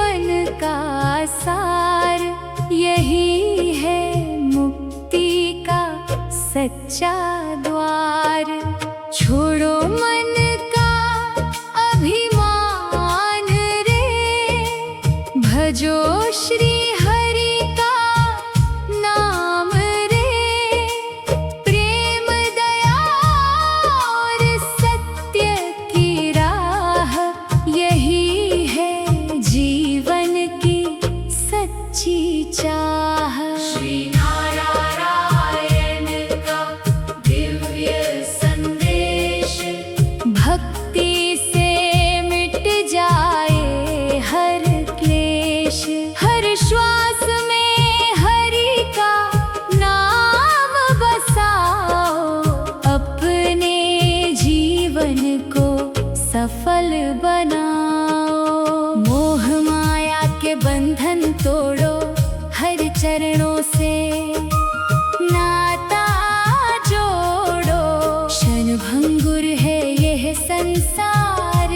जीवन का सार, यही है मुक्ति का सच्चा द्वार। छोड़ो मन का अभिमान रे, भजो श्री हरि का नाम रे। प्रेम दया और सत्य की राह, यही है जीवन की सच्ची चाह। श्री नारायण का दिव्य संदेश, भक्ति से मिट जाए हर क्लेश। हर श्वास में हरि का नाम बसाओ, अपने जीवन को सफल बनाओ। मोह माया के बंधन तोड़ो, हर चरणों से नाता जोड़ो। क्षणभंगुर है यह संसार,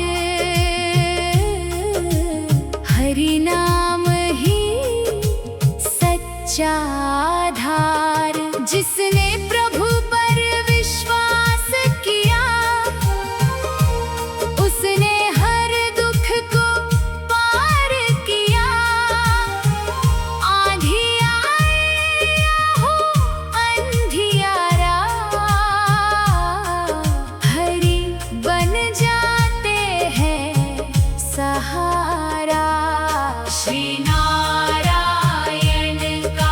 हरि नाम ही सच्चा आधार। जिसने प्रभु पर विश्वास किया, उसने हर दुख को पार किया। आंधी आए या हो अंधियारा, हरि बन जाते हैं सहारा। श्री नारायण का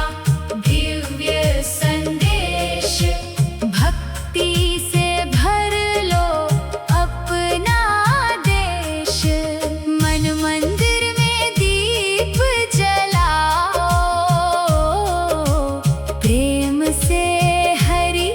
दिव्य संदेश, भक्ति से भर लो अपना देश। मन मंदिर में दीप जलाओ, प्रेम से हरि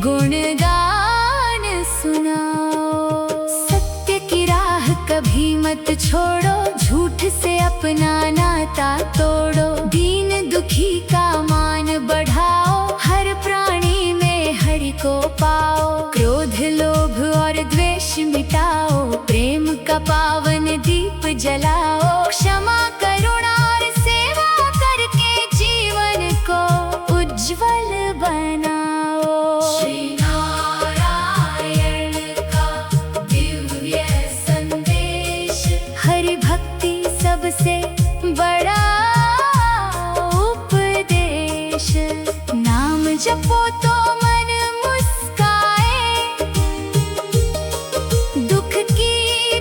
गुणगान सुनाओ। सत्य की राह कभी मत छोड़ो, झूठ से अपना नाता तोड़ो। दीन दुखी का मान बढ़ाओ, हर प्राणी में हरि को पाओ। क्रोध लोभ और द्वेष मिटाओ, प्रेम का पावन दीप जलाओ। क्षमा करुणा और सेवा करके जीवन को उज्जवल बनाओ। श्री नारायण का दिव्य संदेश, हरि भक्ति सबसे बड़ा उपदेश। नाम जपो तो मन मुस्काए, दुख की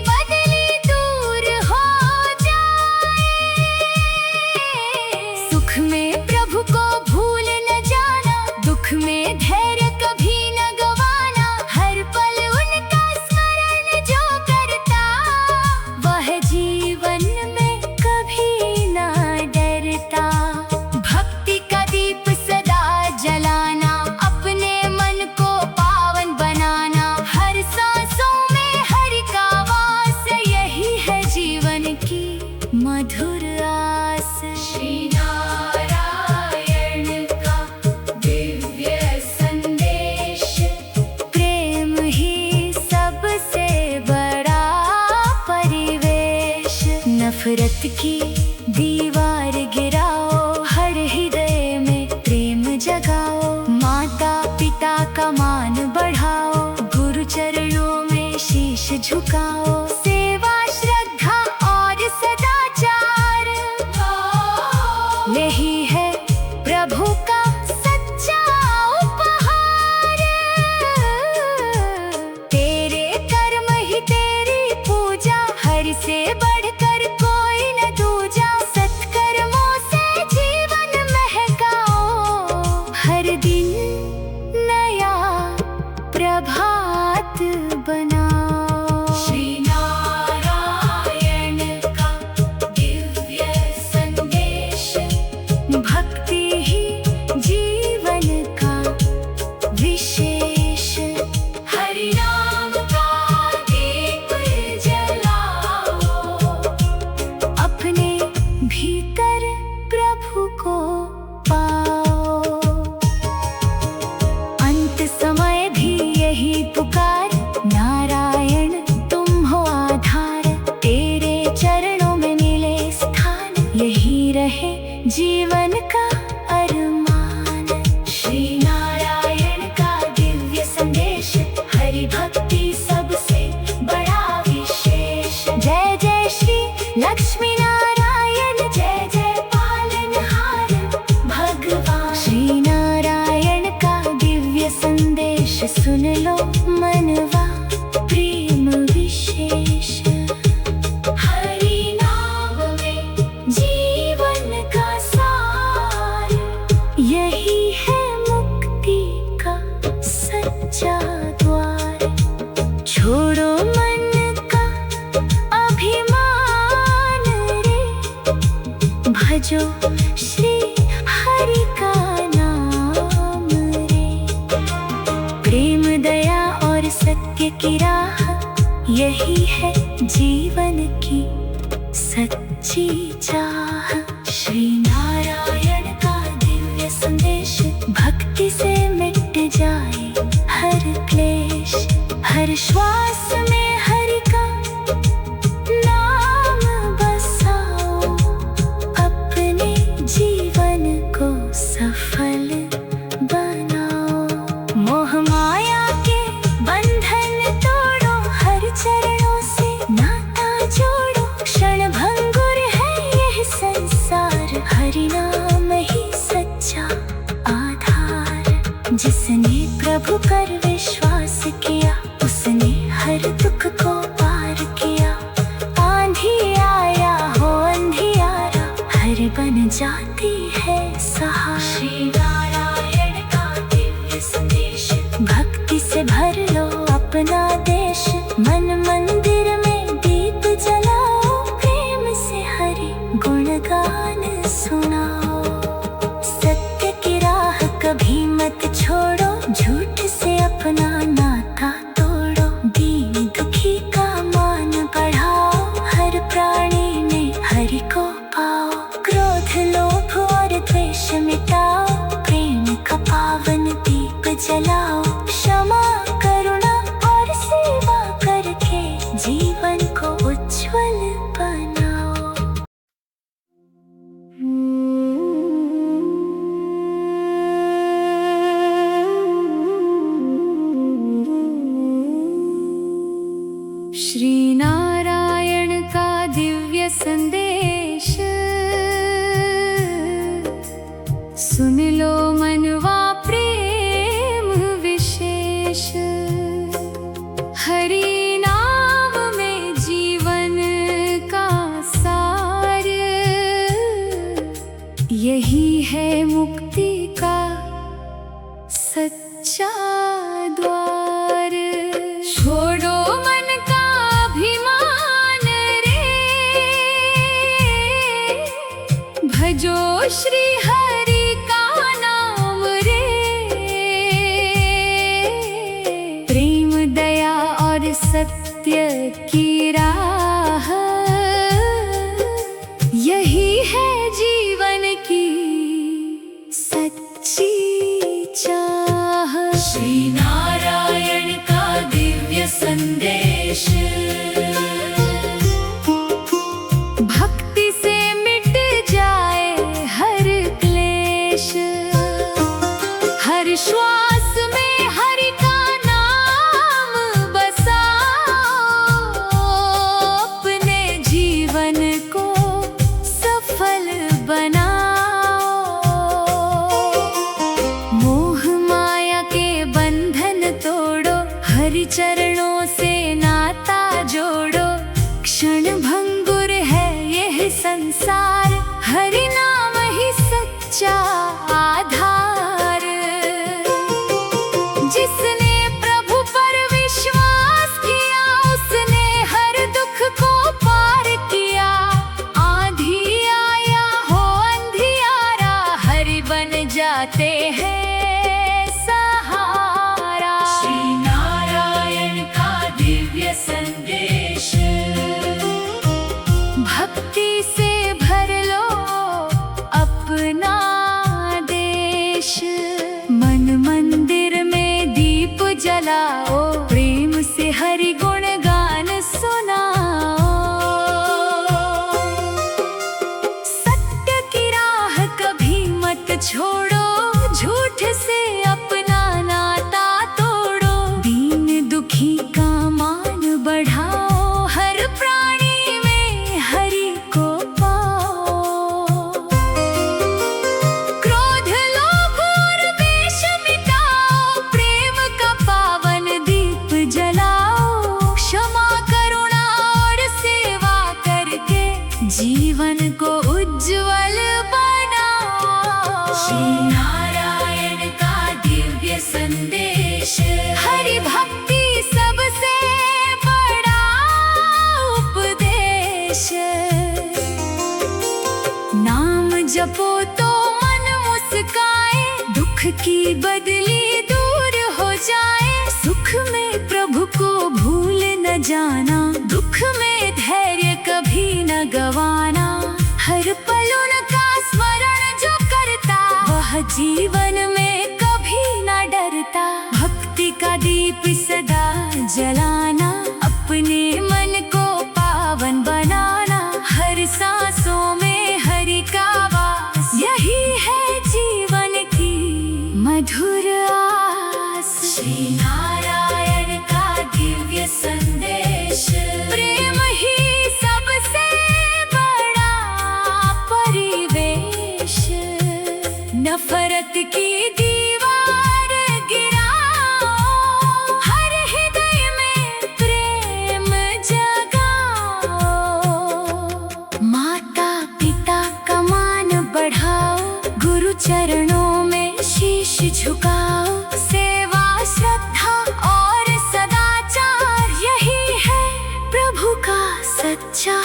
बदली दूर हो जाए। सुख में प्रभु को भूल न जाना, दुख में धैर्य कभी न गवाना। हर पल उनका स्मरण जो करता, वह जीवन में कभी ना डरता। भक्ति का दीप सदा जलाना, अपने मन को पावन बनाना। हर सांसों में हरि का वास, यही है जीवन की मधुर आस। श्री नारायण का दिव्य संदेश, प्रेम ही सबसे बड़ा परिवेश। नफरत की दीवार गिराओ, हर हृदय में प्रेम जगाओ। माता पिता का मान बढ़ाओ, गुरु चरणों में शीश झुकाओ। सेवा श्रद्धा और सदाचार, यही है प्रभु का सच्चा उपहार। तेरे कर्म ही तेरी पूजा, हरि से बढ़कर कोई न दूजा। सत्कर्म यही रहे जीवन का अरमान। श्री नारायण का दिव्य संदेश, हरि भक्ति सबसे बड़ा विशेष। जय जय श्री लक्ष्मी नारायण, जय जय पालनहार भगवान। श्री नारायण का दिव्य संदेश सुन लो मनवा, प्रेम विशेष। हरि नाम में जीवन का सार, यही है मुक्ति का सच्चा द्वार। छोड़ो मन का अभिमान रे, भजो श्री हरि का नाम रे। प्रेम दया और सत्य की राह, यही है जीवन की सच्ची चाह। श्री नारायण का दिव्य संदेश, भक्ति से मिट जाए हर क्लेश। हर श्वास में हरि का नाम बसाओ, अपने जीवन को सफल बनाओ। मोह माया के बंधन तोड़ो, हर चरणों से नाता जोड़ो। क्षण भंगुर है यह संसार, हरि नाम ही सच्चा आधार। जिसने प्रभु पर विश्वास किया, उसने हर दुख को पार किया। आंधी आया हो अंधियारा, हरि बन जाती है सहारा। श्री नारायण का दिव्य संदेश, भक्ति से भर लो अपना देश। मन मंदिर में दीप जलाओ, प्रेम से हरि गुणगान सुनाओ। सत्य की राह कभी मत छोड़ो, झूठ से अपना नाता तोड़ो। दीन दुखी का मान बढ़ाओ, हर प्राणी में हरि को पाओ। क्रोध लोभ और द्वेष मिटाओ, प्रेम का पावन दीप जलाओ। क्षमा करुणा और सेवा करके जीवन को उज्ज्वल बनाओ। श्री नारायण का दिव्य संदेश, सुन लो मनवा, प्रेम विशेष। हरि नाम में जीवन का सार, यही है मुक्ति का सच्चा द्वार। छोड़ो मन का अभिमान रे, भजो श्री हरि का नाम रे। प्रेम दया और सत्य की राह, यही है जीवन की सच्ची चाह। श्री नारायण का दिव्य संदेश, भक्ति से मिट जाए हर क्लेश। हर श्वास में हरि का नाम बसाओ, अपने जीवन को सफल बनाओ। मोह माया के बंधन तोड़ो, हरि चरणों से नाता जोड़ो। क्षण भंगुर है यह संसार, हरि नाम ही सच्चा आधार। जिसने प्रभु पर विश्वास किया, उसने हर दुख को पार किया। आंधी आया हो अंधियारा, हरि बन जाते हैं सहारा। श्री नारायण का दिव्य संदेश, भक्ति से भर लो अपना देश। मन मंदिर में दीप जलाओ, प्रेम से हरि गुणगान सुनाओ। जपो तो मन मुस्काए, दुख की बदली दूर हो जाए। सुख में प्रभु को भूल न जाना, दुख में धैर्य कभी न गवाना। हर पल उनका स्मरण जो करता, वह जीवन में कभी न डरता। भक्ति का दीप सदा जलाना, अपने मन को पावन बनाना। हर सांसों में हरि का वास, यही है जीवन की मधुर आस। श्री नारायण का दिव्य संदेश, प्रेम ही सबसे बड़ा परिवेश। नफरत की दीवार गिराओ, हर हृदय में प्रेम जगाओ। माता पिता का मान बढ़ाओ, गुरु चरणों में शीश झुकाओ। सेवा श्रद्धा और सदाचार, यही है प्रभु का सच्चा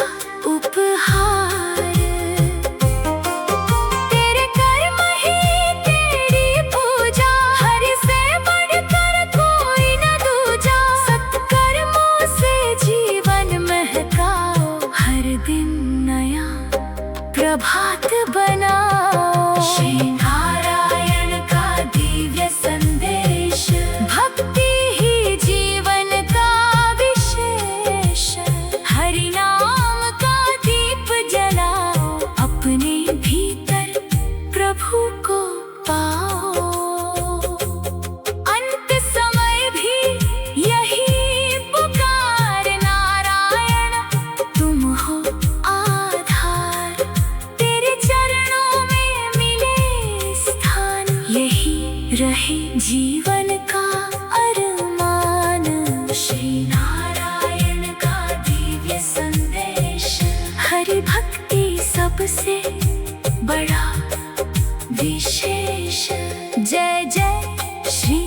उपहार। तेरे कर्म ही तेरी पूजा, हरि से बढ़कर कोई न दूजा। सत्कर्मों से जीवन महकाओ, हर दिन नया प्रभात बनाओ। श्री नारायण का दिव्य संदेश, भक्ति ही जीवन का विशेष। हरि नाम का दीप जलाओ, अपने भीतर प्रभु को पाओ। अंत समय भी यही पुकार, नारायण तुम हो आधार। तेरे चरणों में मिले स्थान, यही रहे जीवन का अरमान। श्री नारायण का दिव्य संदेश, हरि भक्ति सबसे बड़ा विशेष। जय जय श्री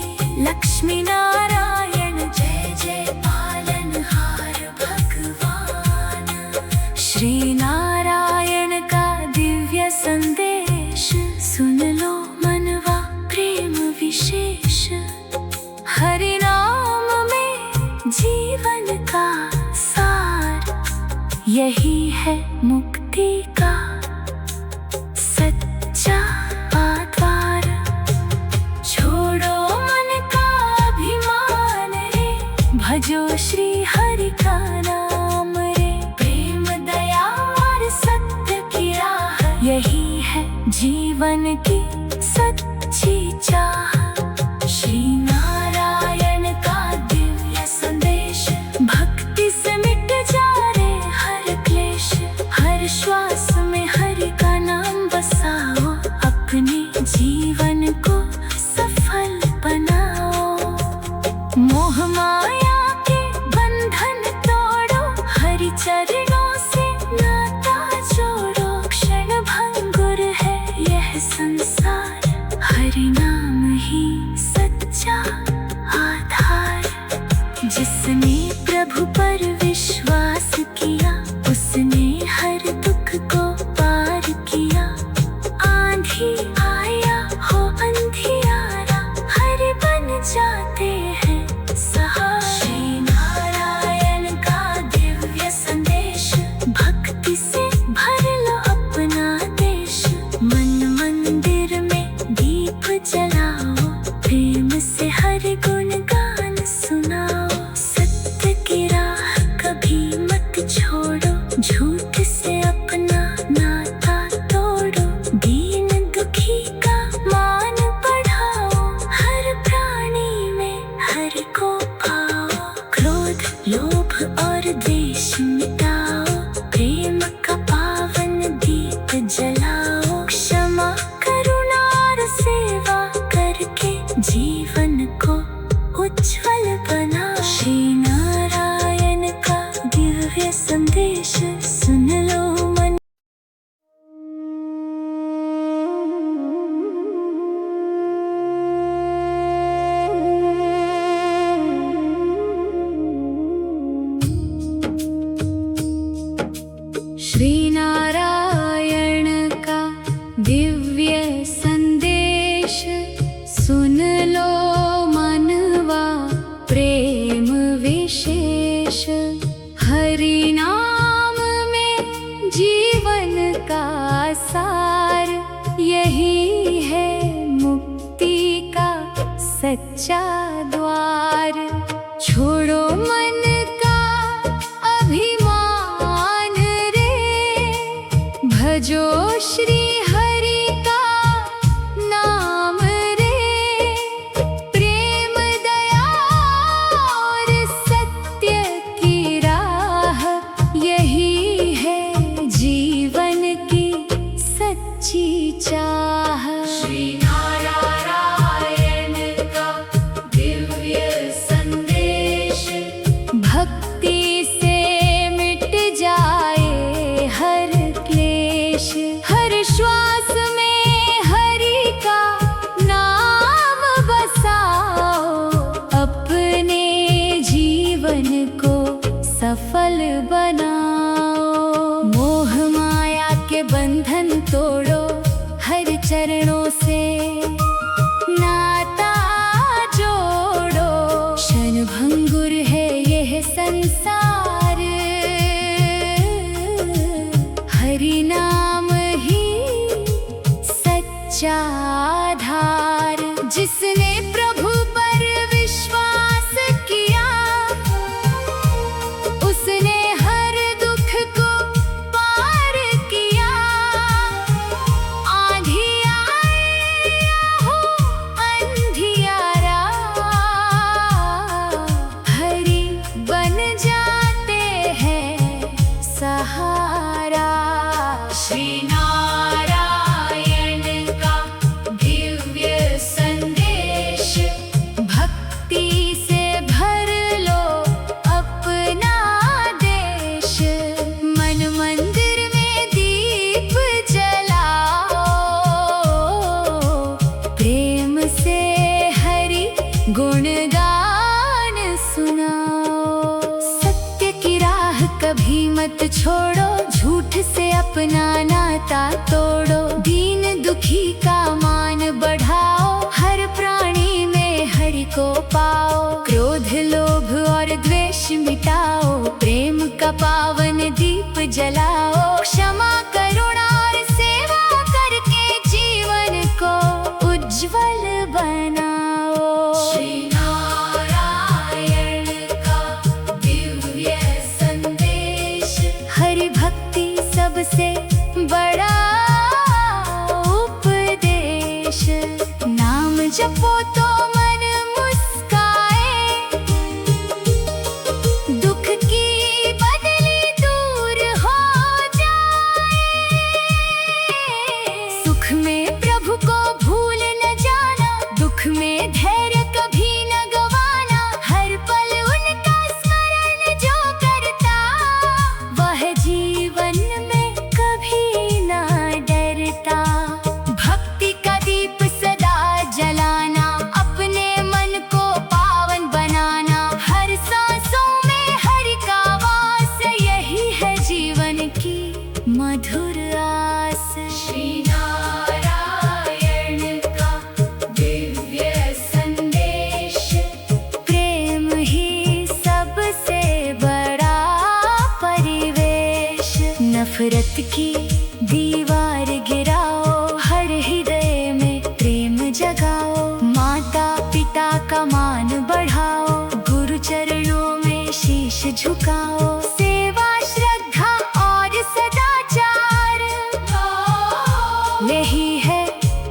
लक्ष्मी नारायण, जय जय पालनहार भगवान। श्री नारायण का दिव्य संदेश, सुन लो मनवा प्रेम विशेष। हरि नाम में जीवन का सार, यही है मुक्ति का सच्चा आधार। छोड़ो मन का अभिमान रे, भजो श्री हरि का नाम रे। प्रेम दया और सत्य की राह, यही है जीवन की सच्ची चाह। श्री नारायण का दिव्य संदेश, भक्ति से मिट जाए हर क्लेश। हर श्वास में हरि का नाम बसाओ, अपने जीवन को सफल बनाओ। मोह माया के बंधन तोड़ो, हरि चरणों से नाता जोड़ो। क्षण भंगुर है यह संसार, सच्चा द्वार। छोड़ो मन का अभिमान रे, भजो श्री हरि का नाम रे। प्रेम दया और सत्य की राह, यही है जीवन की सच्ची चाह। श्री नारायण का दिव्य संदेश, भक्ति से मिट जाए हर क्लेश। हर श्वास में हरि का नाम बसाओ, अपने जीवन को सफल बनाओ। मोह माया के बंधन तोड़ो, हर चरणों से नाता जोड़ो। क्षण भंगुर है यह संसार, हरि नाम ही सच्चा आधार। जिसने प्रभु पर विश्वास किया, उसने हर दुख को पार किया। आंधी आए या हो अंधियारा, हरि बन जाते हैं सहारा। श्री नारायण का दिव्य संदेश, भक्ति से भर लो अपना देश। मन मंदिर में दीप जलाओ, प्रेम से हरि गुणगान सुनाओ। सत्य की राह कभी मत छोड़ो, झूठ से अपना नाता तोड़ो। दीन दुखी का मान बढ़ाओ, हर प्राणी में हरि को पाओ। क्रोध लोभ और द्वेष मिटाओ, प्रेम का पावन दीप जलाओ। क्षमा करुणा और सेवा करके जीवन को उज्जवल बनाओ। श्री नारायण का दिव्य संदेश, हरि भक्ति सबसे बड़ा उपदेश। नाम जपो तो मन मुस्काए, दुख की बदली दूर हो जाए। सुख में प्रभु को भूल न जाना, दुख में धैर्य कभी न गवाना। हर पल उनका स्मरण जो करता, वह जीवन में कभी ना डरता। भक्ति का दीप सदा जलाना, अपने मन को पावन बनाना। हर सांसों में हरि का वास, यही है जीवन की मधुर आस। श्री नारायण का दिव्य संदेश, प्रेम ही सबसे बड़ा परिवेश। नफरत की दीवार गिराओ, हर हृदय में प्रेम जगाओ। माता पिता का मान बढ़ाओ, गुरु चरणों में शीश झुकाओ। सेवा श्रद्धा और सदाचार, यही है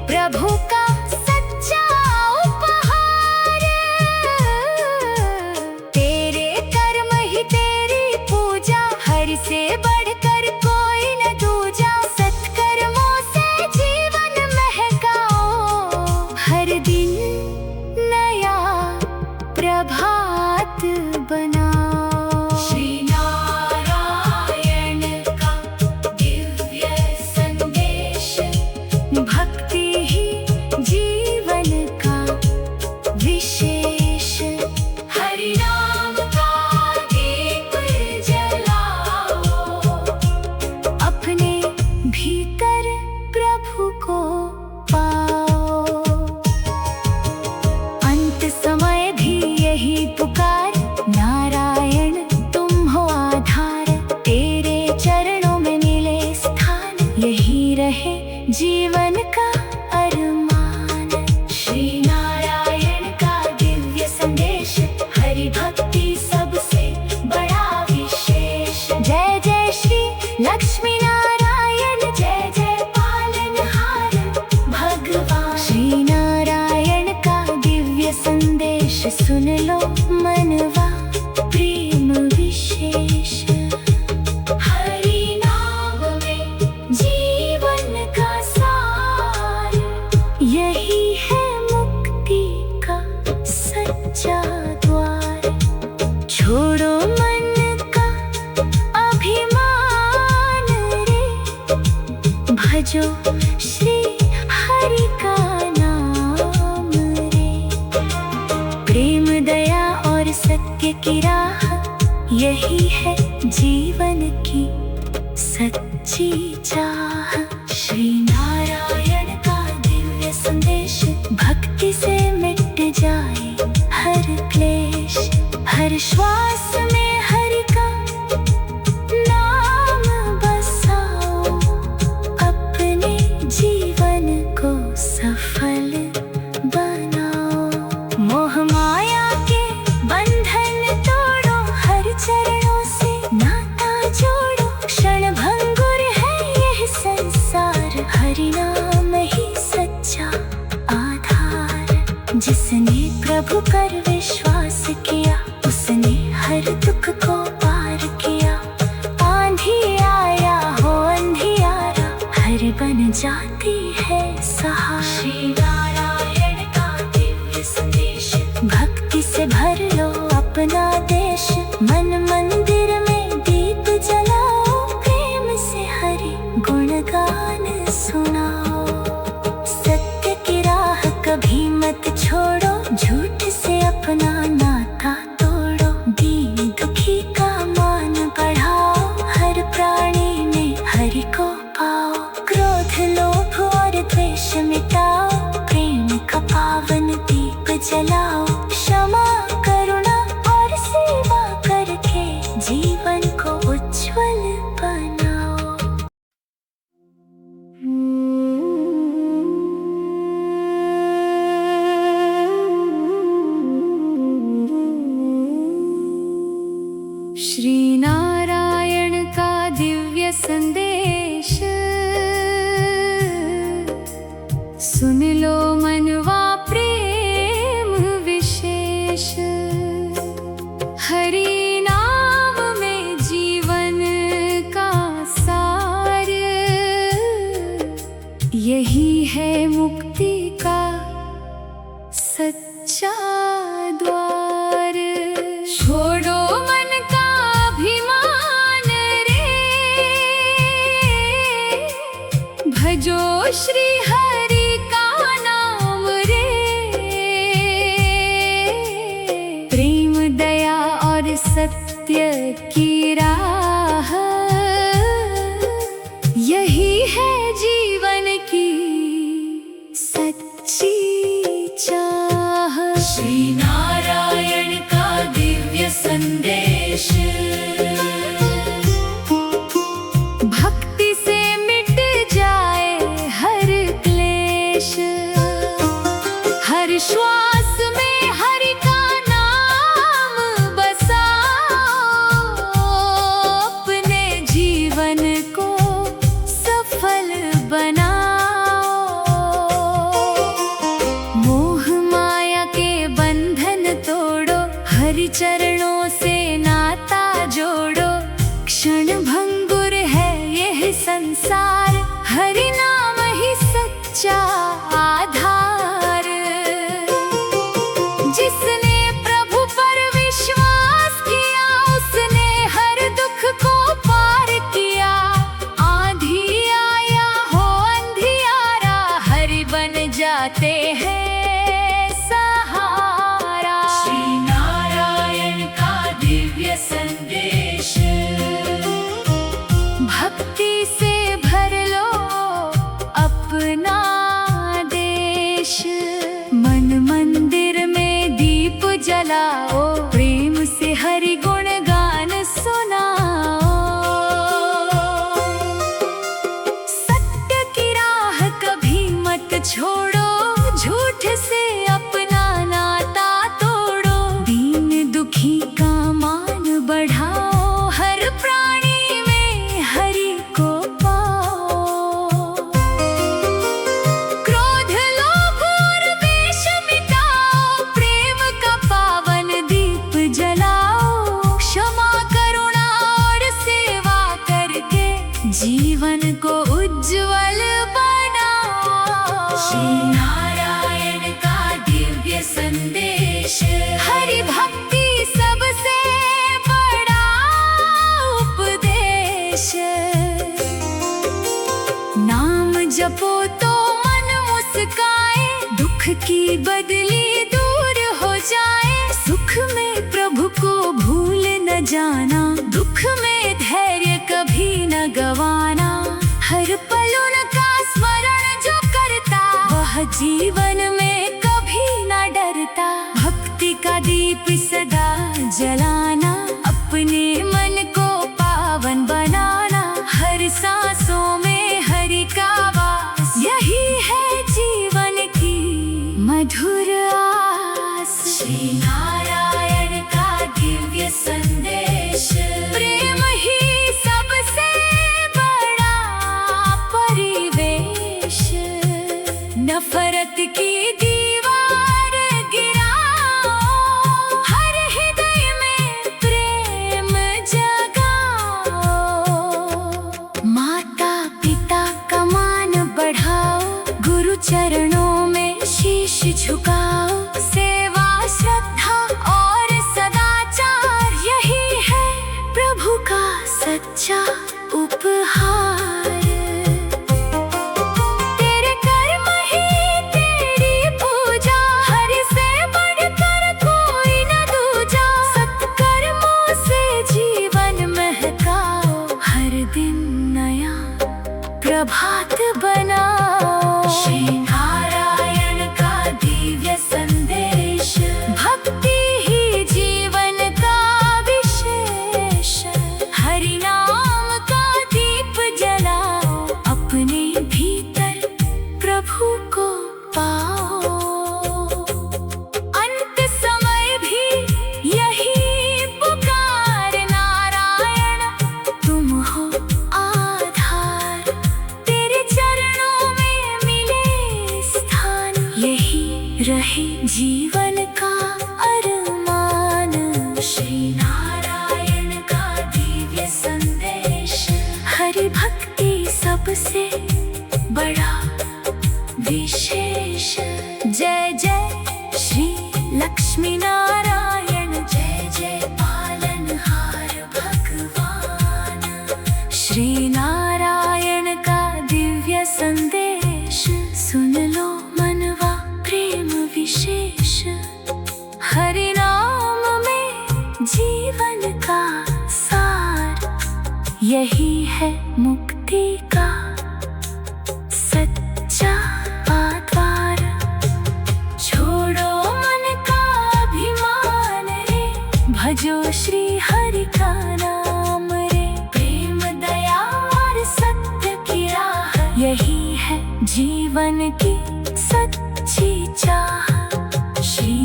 प्रभु का सच्चा उपहार। तेरे कर्म ही तेरी पूजा, हरि से बढ़कर कोई न दूजा। सत्कर्मों से जीवन महकाओ, हर दिन नया प्रभात बनाओ। श्री नारायण का दिव्य संदेश, भक्ति ही जीवन का विशेष। हरि नाम का दीप जलाओ, अपने भीतर प्रभु को पाओ। अंत समय भी यही पुकार, नारायण तुम हो आधार। तेरे चरणों में मिले स्थान, यही रहे जीवन का अरमान। श्री नारायण का भजो श्री हरि का नाम रे। प्रेम दया और सत्य की राह, यही है जीवन की सच्ची चाह। श्री नारायण का दिव्य संदेश, भक्ति से मिट जाए हर क्लेश। हर श्वास में हरि का नाम बसाओ, अपने जीवन को सफल बनाओ। मोह माया के बंधन तोड़ो, हर चरणों से नाता जोड़ो। क्षण भंगुर है यह संसार, हरि नाम ही सच्चा आधार। जिसने प्रभु पर विश्वास किया, उसने हर दुख को पार किया। आंधी आया हो अंधियारा, हरि बन जाती है सहारा। श्री नारायण का दिव्य संदेश, भक्ति से भर लो अपना देश। मन मंदिर में दीप जलाओ, प्रेम से हरि गुणगान सुनाओ। सत्य की राह कभी मत छोड़ो, झूठ से अपना नाता तोड़ो। दीन दुखी का मान बढ़ाओ, हर प्राणी में हरि को पाओ। क्रोध लोभ और द्वेष मिटाओ, प्रेम का पावन दीप जलाओ। क्षमा करुणा और सेवा करके जीवन को उज्जवल बनाओ। श्री नारायण का दिव्य संदेश, सुन लो मनवा प्रेम विशेष। हरि नाम में जीवन का सार, यही है मुक्ति का सच्चा द्वार। छोड़ो मन का अभिमान रे, भजो श्री हरि का नाम रे। प्रेम दया और सत्य की राह, यही है जीवन की सच्ची चाह। श्री नारायण का दिव्य संदेश, भक्ति से मिट जाए हर क्लेश। हर श्वास में हरि का नाम बसाओ, अपने जीवन को सफल बनाओ। मोह माया के बंधन तोड़ो, हरि चरणों से नाता जोड़ो। क्षण भंगुर है यह संसार, हरि नाम ही सच्चा आधार। जिसने प्रभु पर विश्वास किया, उसने हर दुख को पार किया। आंधी आया हो अंधियारा, हरि बन जाते हैं सहारा। श्री नारायण का दिव्य संदेश, भक्ति से भर लो अपना देश। मन मंदिर में दीप जलाओ, प्रेम से हरि गुणगान सुनाओ। सत्य की राह कभी मत छोड़ो, झूठ से अपना नाता तोड़ो। दीन दुखी का मान बढ़ाओ, हर प्राणी में हरि को पाओ। क्रोध लोभ और द्वेष मिटाओ, प्रेम का पावन दीप जलाओ। क्षमा करुणा और सेवा करके जीवन को उज्जवल बनाओ। श्री नारायण का दिव्य संदेश, हरि भक्ति सबसे बड़ा उपदेश। नाम जपो तो मन मुस्काए, दुख की बदली दूर हो जाए। सुख में प्रभु को भूल न जाना, दुख में धैर्य कभी न गवाना। हर पल उनका स्मरण जो करता, वह जीवन में कभी न डरता। भक्ति का दीप सदा जलाना, अपने मन को पावन बनाना। हर सांसों में हरि का वास, यही है जीवन की मधुर आस। श्री नारायण का दिव्य संदेश, प्रेम ही सबसे बड़ा परिवेश। नफरत की दीवार गिराओ, हर हृदय में प्रेम जगाओ। माता पिता का मान बढ़ाओ, गुरु चरणों में शीश झुकाओ। सेवा श्रद्धा और सदाचार, यही है प्रभु का सच्चा उपहार। तेरे कर्म ही तेरी पूजा, हरि से बढ़कर कोई न दूजा। सत्कर्मों से जीवन महकाओ, हर दिन नया प्रभात बनाओ। श्री नारायण का दिव्य संदेश, भक्ति ही जीवन का विशेष। हरि नाम का दीप जलाओ, अपने भीतर प्रभु को पाओ। अंत समय भी यही पुकार, नारायण तुम हो आधार। तेरे चरणों में मिले स्थान, यही रहे जीवन का अरमान। श्री नारायण का दिव्य संदेश, हरि भक्ति सबसे बड़ा विशेष। जय जय श्री लक्ष्मी नारायण, जय जय पालनहार भगवान। श्री नारायण का दिव्य संदेश, सुन लो मनवा प्रेम विशेष। हरि नाम में जीवन का सार, यही है मुक्ति का सच्चा द्वार। छोड़ो मन का अभिमान रे, भजो श्री हरि का नाम रे। प्रेम दया और सत्य की राह, यही है जीवन की सच्ची चाह। श्री